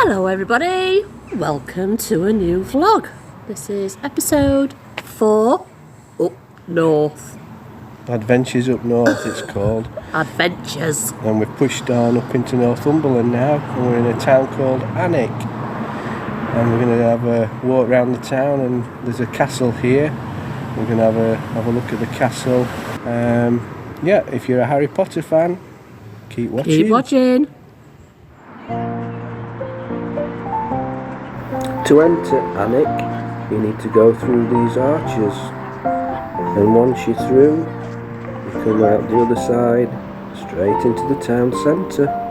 Hello everybody, welcome to a new vlog. This is episode 4, Up North. Adventures Up North it's called. Adventures. And we've pushed on up into Northumberland now, and we're in a town called Alnwick. And we're going to have a walk around the town, and there's a castle here. We're going to have a look at the castle. Yeah, if you're a Harry Potter fan, keep watching. Keep watching. To enter Alnwick, you need to go through these arches, and once you're through, you come out the other side, straight into the town centre.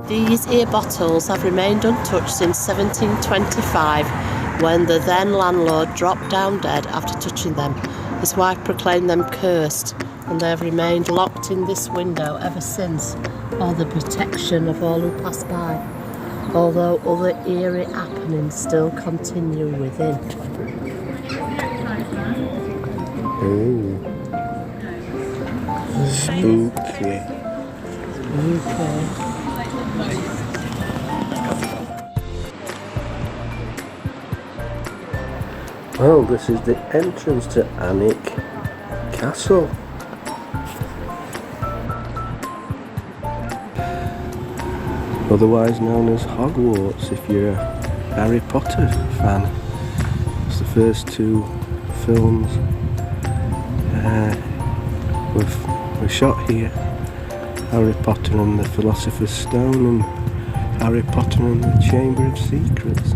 These ear bottles have remained untouched since 1725, when the then landlord dropped down dead after touching them. His wife proclaimed them cursed, and they have remained locked in this window ever since, for the protection of all who pass by, although other eerie happenings still continue within. Ooh. Spooky. Okay. Well, this is the entrance to Alnwick Castle. Otherwise known as Hogwarts if you're a Harry Potter fan. It's the first two films were shot here. Harry Potter and the Philosopher's Stone and Harry Potter and the Chamber of Secrets.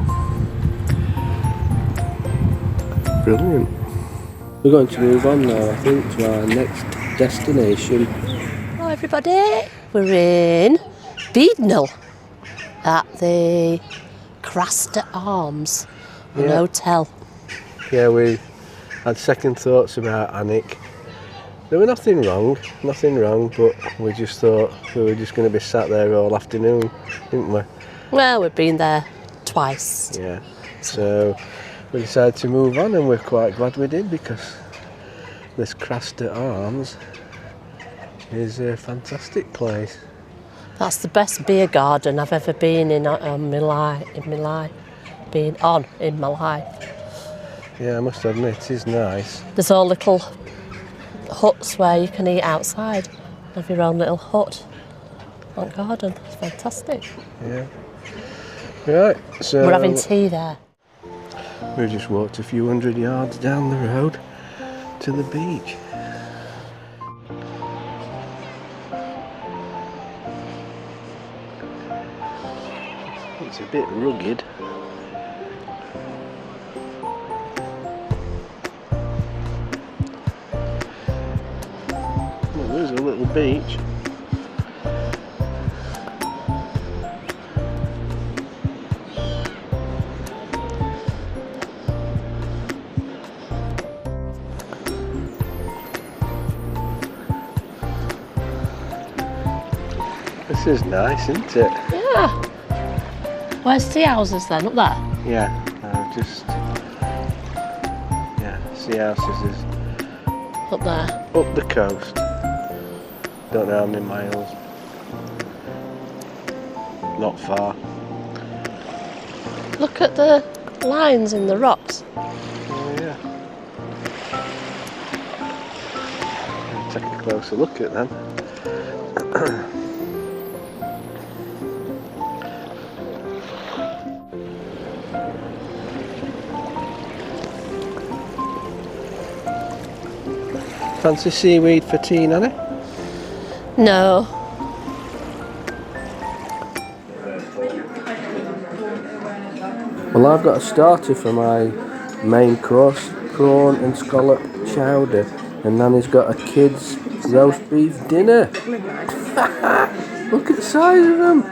Brilliant. We're going to move on now, I think, to our next destination. Hello everybody, we're in Beadnell at the Craster Arms, an hotel. Yeah, we had second thoughts about Alnwick. There were nothing wrong, but we just thought we were just going to be sat there all afternoon, didn't we? Well, we've been there twice. Yeah, so we decided to move on, and we're quite glad we did, because this Craster Arms is a fantastic place. That's the best beer garden I've ever been in my life. Yeah, I must admit, it is nice. There's all little huts where you can eat outside. Have your own little hut. Front garden. It's fantastic. Yeah. Right, so we're having tea there. We just walked a few hundred yards down the road to the beach. It's a bit rugged. Well, there's a little beach. This is nice, isn't it? Yeah. Where's tea houses then? Up there? Yeah, sea houses is up there. Up the coast. Don't know how many miles. Not far. Look at the lines in the rocks. Oh yeah. I'll take a closer look at them. Fancy seaweed for tea, Nanny? No. Well, I've got a starter for my main course prawn and scallop chowder. And Nanny's got a kid's roast beef dinner. Look at the size of them.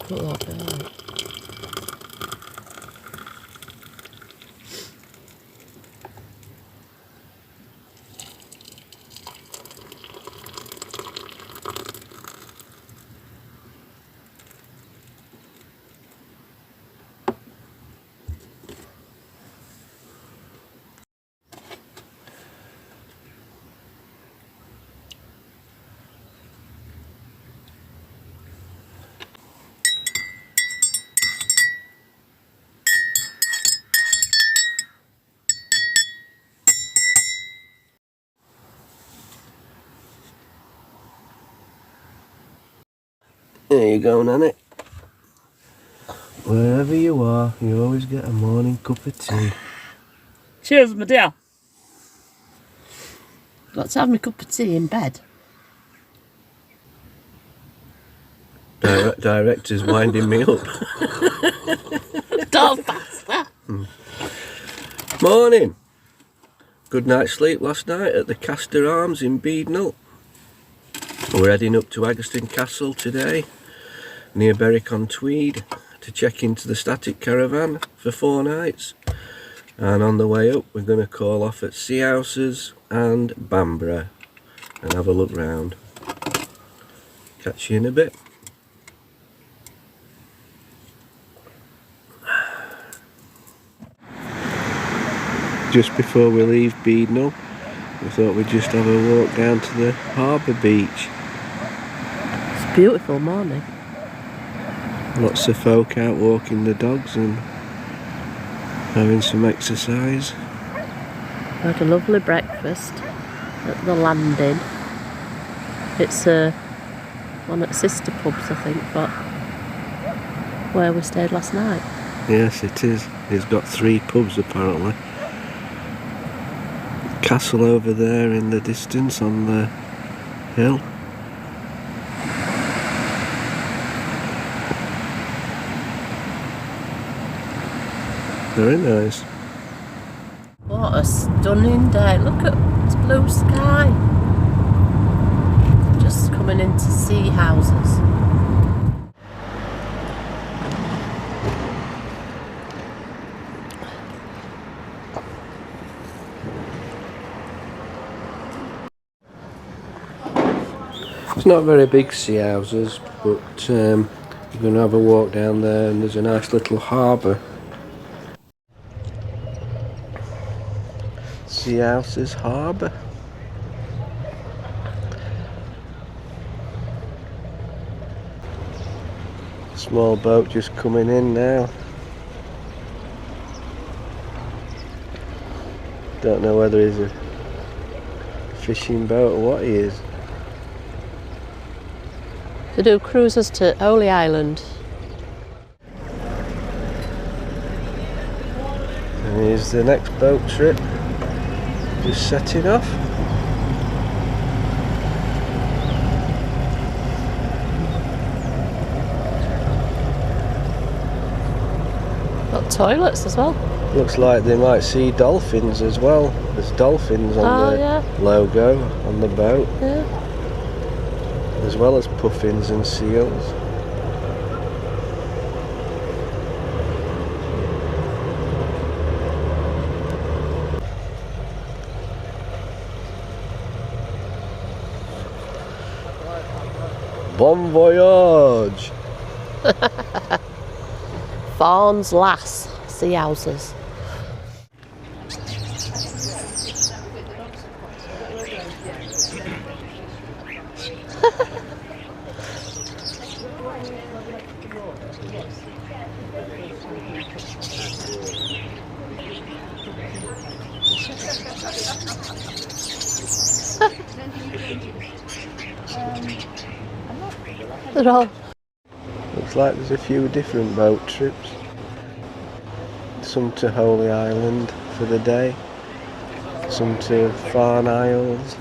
Put that down. There you go, Nanny. Wherever you are, you always get a morning cup of tea. Cheers, my dear. Got to have my cup of tea in bed. Director's winding me up. Don't pass. Morning. Good night's sleep last night at the Castor Arms in Beadnell. We're heading up to Aggerston Castle today, near Berwick-on-Tweed, to check into the static caravan for 4 nights. And on the way up, we're going to call off at Sea Houses and Bamborough and have a look round. Catch you in a bit. Just before we leave Beadnell, we thought we'd just have a walk down to the harbour beach. It's a beautiful morning. Lots of folk out walking the dogs and having some exercise. We had a lovely breakfast at the landing. It's one at Sister Pubs, I think, but where we stayed last night. Yes, it is. It's got 3 pubs apparently. Castle over there in the distance on the hill. Very nice. What a stunning day. Look at this blue sky. Just coming into Sea Houses. It's not very big, Sea Houses, but we're going to have a walk down there and there's a nice little harbour. Sea Houses Harbour. Small boat just coming in now. Don't know whether he's a fishing boat or what he is. To do cruises to Holy Island. And here's the next boat trip. Just setting off. Got toilets as well. Looks like they might see dolphins as well. There's dolphins on the logo on the boat. Yeah. As well as puffins and seals. Bon voyage! Fawn's Lass, Sea Houses. They're all. Looks like there's a few different boat trips. Some to Holy Island for the day, some to Farne Isles.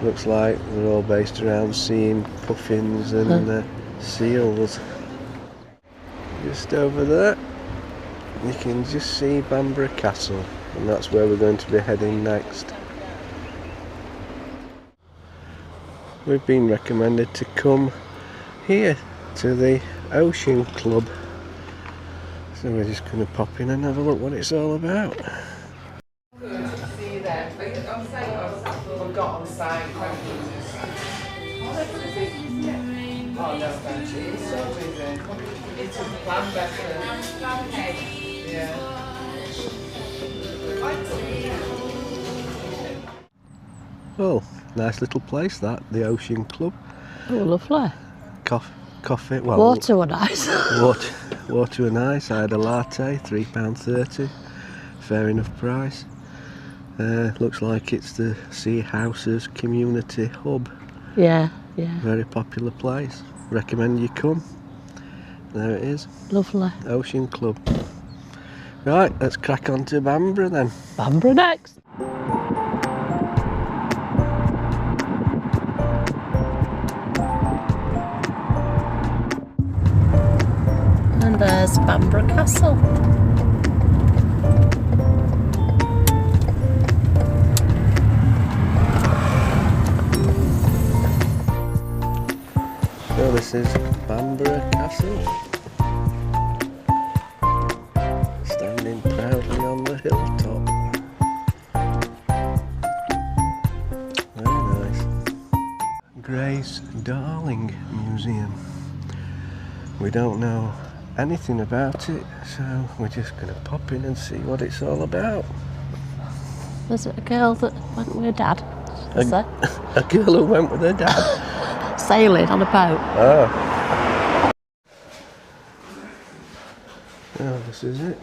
Looks like they're all based around seeing puffins and seals. Just over there, you can just see Bamborough Castle, and that's where we're going to be heading next. We've been recommended to come here to the Ocean Club, so we're just going to pop in and have a look what it's all about. Oh, nice little place that, the Ocean Club. Oh, lovely. Coffee, well, Water were nice. water were nice. I had a latte, £3.30, fair enough price. Looks like it's the Sea Houses Community Hub. Yeah. Very popular place. Recommend you come. There it is. Lovely. Ocean Club. Right, let's crack on to Bamborough then. Bamborough next. And there's Bamborough Castle. So this is Bamborough Castle, standing proudly on the hilltop. Very nice. Grace Darling Museum. We don't know anything about it, so we're just going to pop in and see what it's all about. Was it a girl that went with her dad? A girl who went with her dad? Sailing on a boat. Oh. Oh, this is it.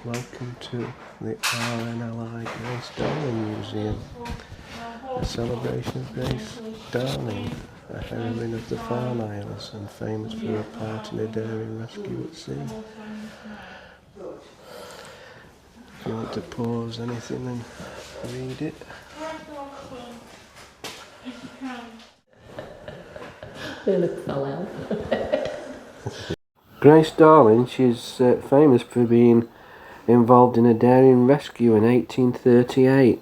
Welcome to the RNLI Grace Darling Museum. A celebration of Grace Darling, a heroine of the Farne Isles and famous for her part in a daring rescue at sea. If you want to pause anything and read it. Grace Darling, she's famous for being involved in a daring rescue in 1838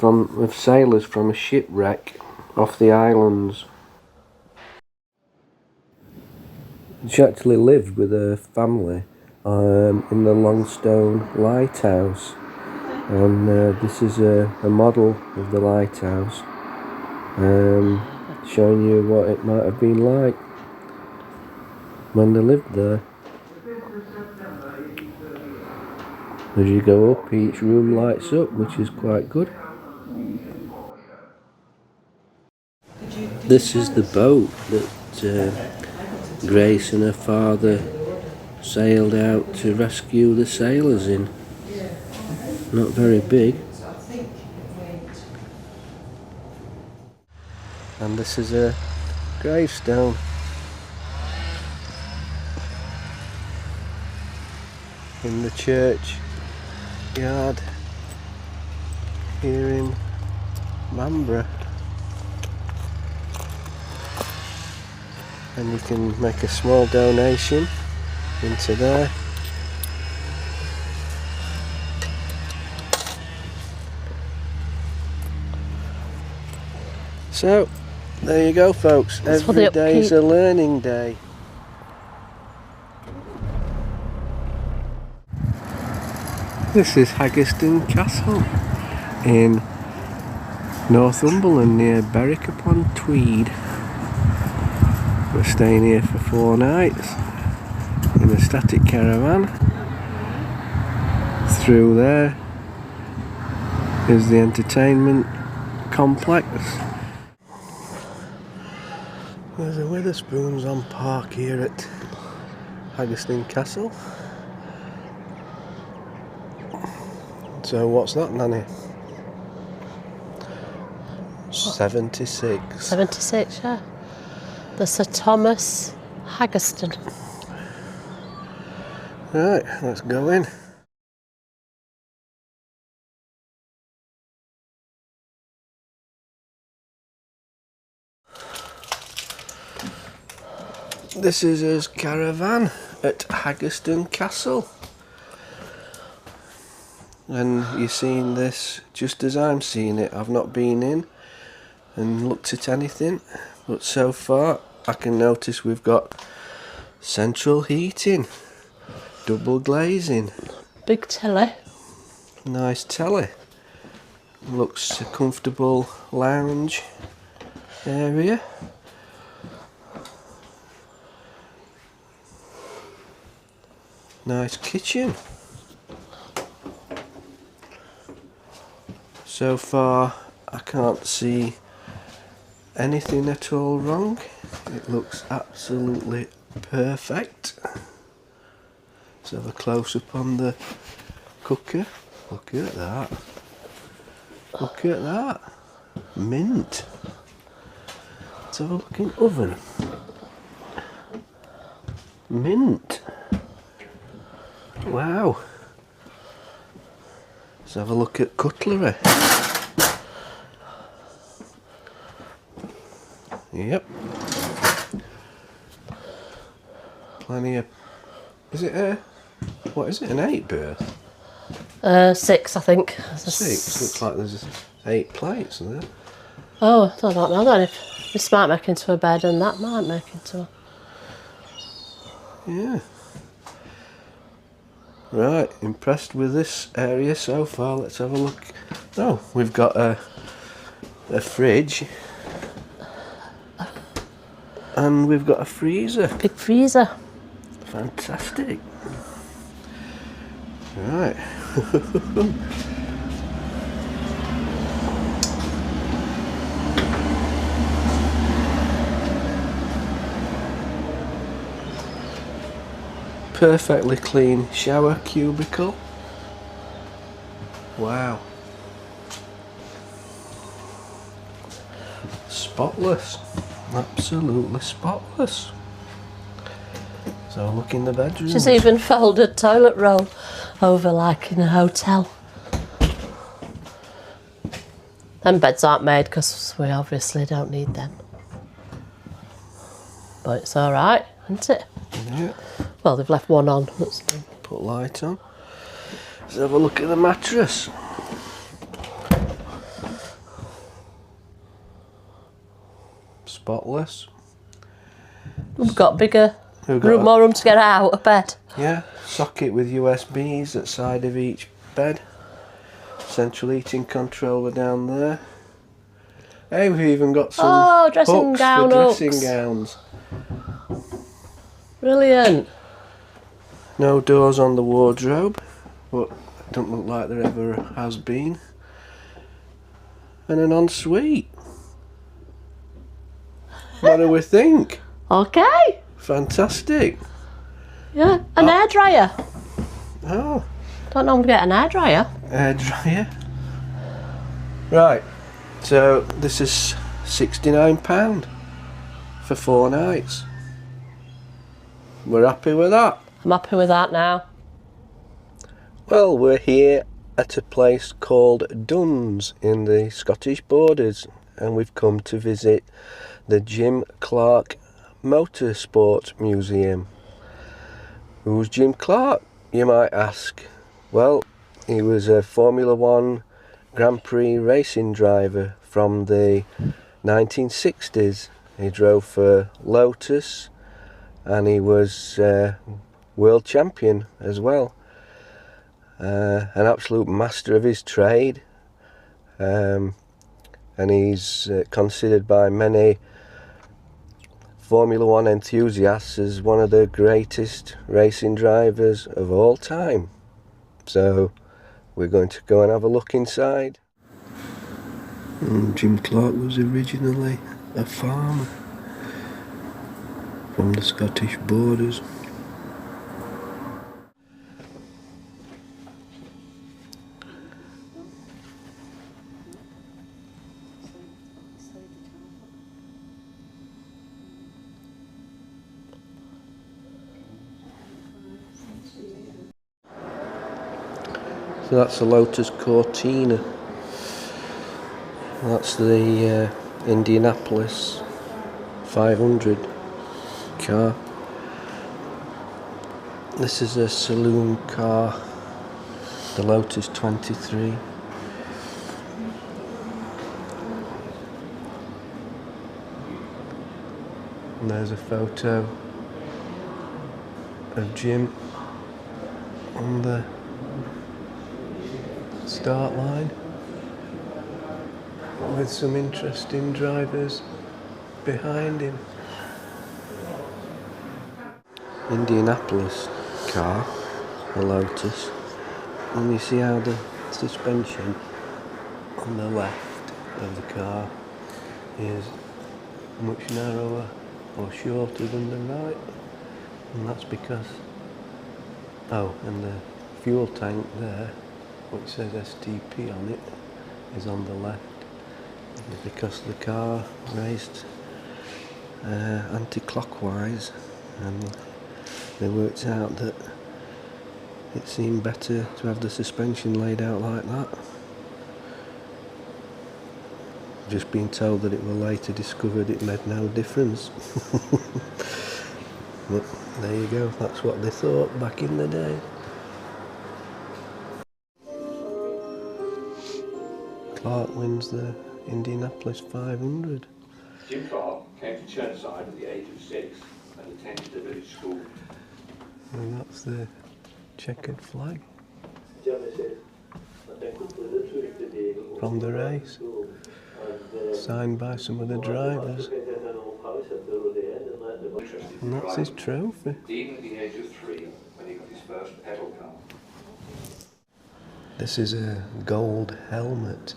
of sailors from a shipwreck off the islands. She actually lived with her family in the Longstone Lighthouse, and this is a model of the lighthouse, showing you what it might have been like when they lived there. As you go up, each room lights up, which is quite good. This is the boat that Grace and her father sailed out to rescue the sailors in. Not very big. And this is a gravestone. In the church yard here in Bamborough. And you can make a small donation into there. So, there you go folks, every day is a learning day. This is Haggerston Castle in Northumberland near Berwick-upon-Tweed. We're staying here for 4 nights in a static caravan. Through there is the entertainment complex. There's a Wetherspoons on park here at Haggerston Castle. So what's that, Nanny? 76. 76, yeah. The Sir Thomas Haggerston. Right, let's go in. This is his caravan at Haggerston Castle. And you're seeing this just as I'm seeing it. I've not been in and looked at anything, but so far I can notice we've got central heating, double glazing, Big telly. nice telly, looks a comfortable lounge area. Nice kitchen. So far I can't see anything at all wrong. It looks absolutely perfect. Let's have a close up on the cooker. Look at that. Look at that. Mint. Let's have a look in oven. Mint. Wow. Let's have a look at cutlery. Yep. Plenty of... Is it a... What is it, an 8 berth? 6, I think. 6? Looks like there's 8 plates in there. Oh, I don't know then. If this might make into a bed and that might make into a... Yeah. Right, impressed with this area so far. Let's have a look. Oh, we've got a fridge. And we've got a freezer. Big freezer. Fantastic. Right. Perfectly clean shower cubicle. Wow. Spotless. Absolutely spotless. So look in the bedroom. She's even folded toilet roll over like in a hotel. Them beds aren't made because we obviously don't need them. But it's alright, isn't it? Yeah. Well, they've left one on. Put light on. Let's have a look at the mattress. Spotless. We've got bigger We've got room, more room to get out of bed. Yeah, socket with USBs at side of each bed. Central heating controller down there. Hey, we've even got some dressing hooks gown for dressing hooks. gowns. Brilliant. No doors on the wardrobe, but don't look like there ever has been. And an ensuite. What do we think? Okay. Fantastic. Yeah, an hairdryer. Oh, Don't normally get an hairdryer. hairdryer. Right, so this is £69 for 4 nights. We're happy with that. I'm happy with that now. Well, we're here at a place called Duns in the Scottish borders, and we've come to visit the Jim Clark Motorsports Museum. Who's Jim Clark, you might ask? Well, he was a Formula One Grand Prix racing driver from the 1960s. He drove for Lotus and he was world champion as well. An absolute master of his trade, and he's considered by many Formula One enthusiasts as one of the greatest racing drivers of all time. So we're going to go and have a look inside. Jim Clark was originally a farmer. from the Scottish borders. So that's the Lotus Cortina. That's the Indianapolis 500 car. This is a saloon car, the Lotus 23. And there's a photo of Jim on the start line with some interesting drivers behind him. Indianapolis car, a Lotus, and you see how the suspension on the left of the car is much narrower or shorter than the right, and that's because, and the fuel tank there, which says STP on it, is on the left. It's because the car raced anti-clockwise, and they worked out that it seemed better to have the suspension laid out like that. Just being told that it were later discovered it made no difference. But there you go, that's what they thought back in the day. Clark wins the Indianapolis 500. Jim Clark came to Churnside at the age of 6 and attended the village school. And that's the checkered flag from the race, signed by some of the drivers. And that's his trophy. Even at the age of 3 when he got his first pedal car. This is a gold helmet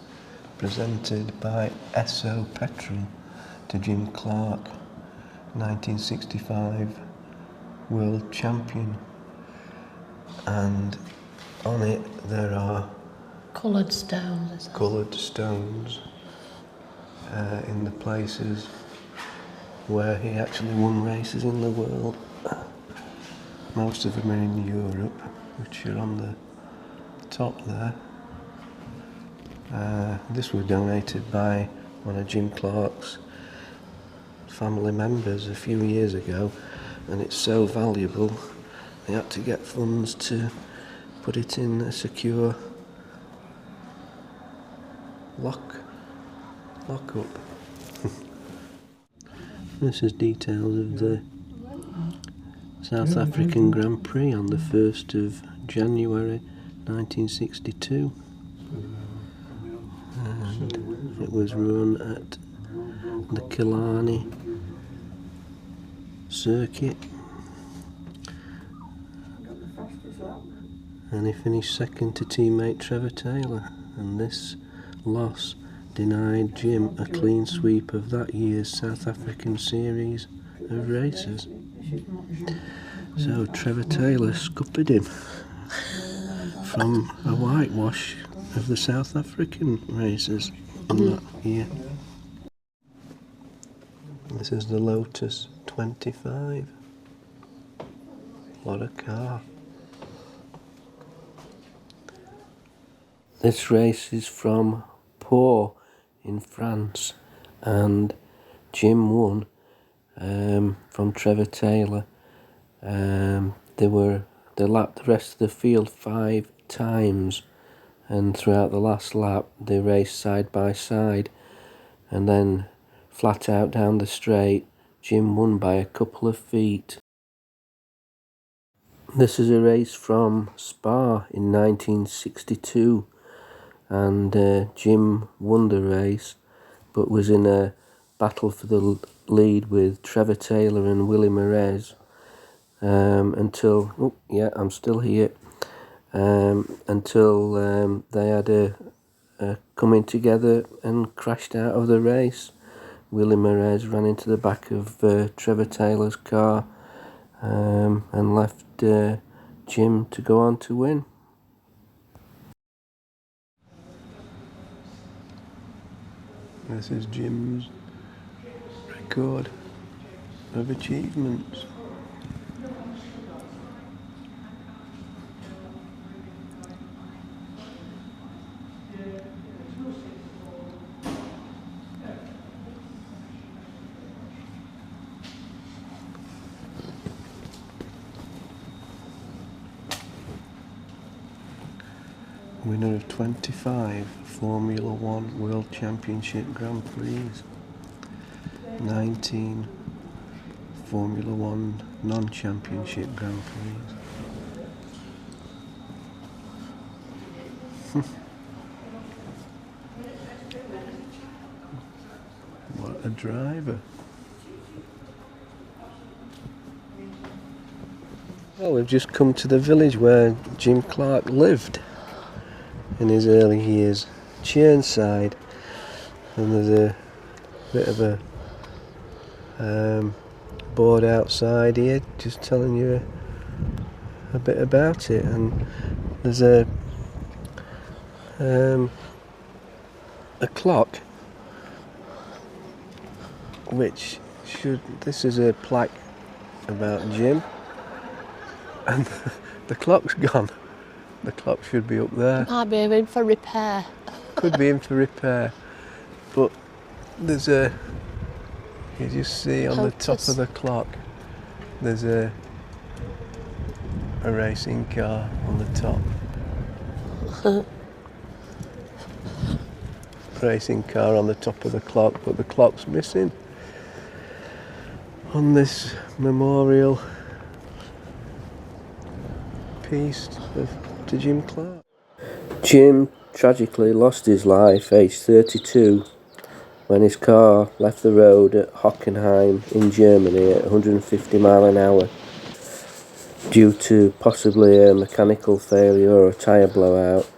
presented by Esso Petrol to Jim Clark, 1965 world champion. And on it there are Coloured stones. coloured stones in the places where he actually won races in the world. Most of them are in Europe, which are on the top there. This was donated by one of Jim Clark's family members a few years ago, and it's so valuable they had to get funds to put it in a secure lock-up. This is details of the South African Grand Prix on the 1st of January 1962. And it was run at the Killarney circuit. And he finished second to teammate Trevor Taylor, and this loss denied Jim a clean sweep of that year's South African series of races. So Trevor Taylor scuppered him from a whitewash of the South African races in that year. This is the Lotus 25. What a car. This race is from Pau in France, and Jim won from Trevor Taylor. They lapped the rest of the field 5 times, and throughout the last lap they raced side by side, and then flat out down the straight Jim won by a couple of feet. This is a race from Spa in 1962, and Jim won the race but was in a battle for the lead with Trevor Taylor and Willie Merez until, I'm still here, until they had a coming together and crashed out of the race, Willie Merez ran into the back of Trevor Taylor's car and left Jim to go on to win. This is Jim's record of achievements. Winner of 25 Formula 1 World Championship Grand Prix, 19 Formula 1 non-championship Grand Prix. What a driver. Well, we've just come to the village where Jim Clark lived in his early years, Churnside, and there's a bit of a board outside here just telling you a bit about it, and there's a clock which this is a plaque about Jim, and the clock's gone. The clock should be up there. Might be in for repair. Could be in for repair. But there's you just see on the top of the clock, there's a racing car on the top. Racing car on the top of the clock, but the clock's missing on this memorial piece to Jim Clark. Jim tragically lost his life aged 32 when his car left the road at Hockenheim in Germany at 150 mile an hour due to possibly a mechanical failure or a tyre blowout.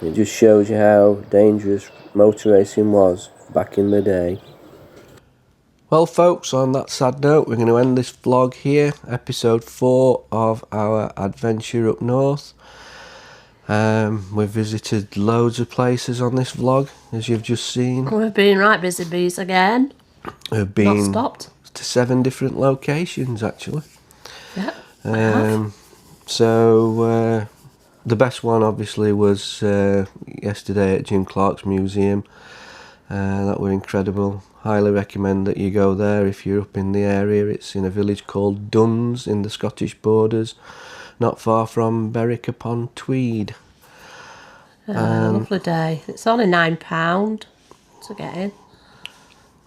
It just shows you how dangerous motor racing was back in the day. Well folks, on that sad note, we're going to end this vlog here, episode 4 of our adventure up north. We've visited loads of places on this vlog, as you've just seen. We've been right busy bees again. We've been Not stopped. to 7 different locations actually. Yeah. So the best one obviously was yesterday at Jim Clark's museum. That were incredible. Highly recommend that you go there if you're up in the area. It's in a village called Duns in the Scottish borders, not far from Berwick upon Tweed. Lovely day. It's only £9 to get in.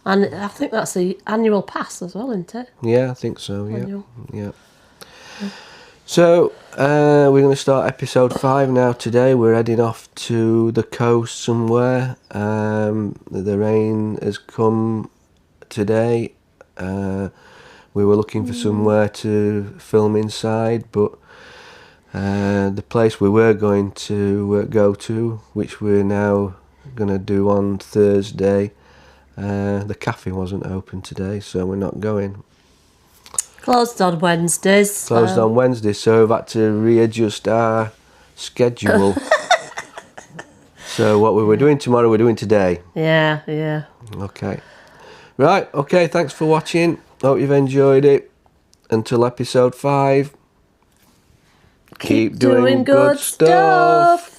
And I think that's the annual pass as well, isn't it? Yeah, I think so, yeah. Annual. Yeah. So, we're going to start episode 5 now today. We're heading off to the coast somewhere. The rain has come today. We were looking for somewhere to film inside, but the place we were going to go to, which we're now going to do on Thursday, the cafe wasn't open today, so we're not going. Closed on Wednesdays. Closed on Wednesdays, so we've had to readjust our schedule. So what we were doing tomorrow, we're doing today. Yeah. Okay. Right, okay, thanks for watching. Hope you've enjoyed it. Until episode 5. Keep doing good stuff.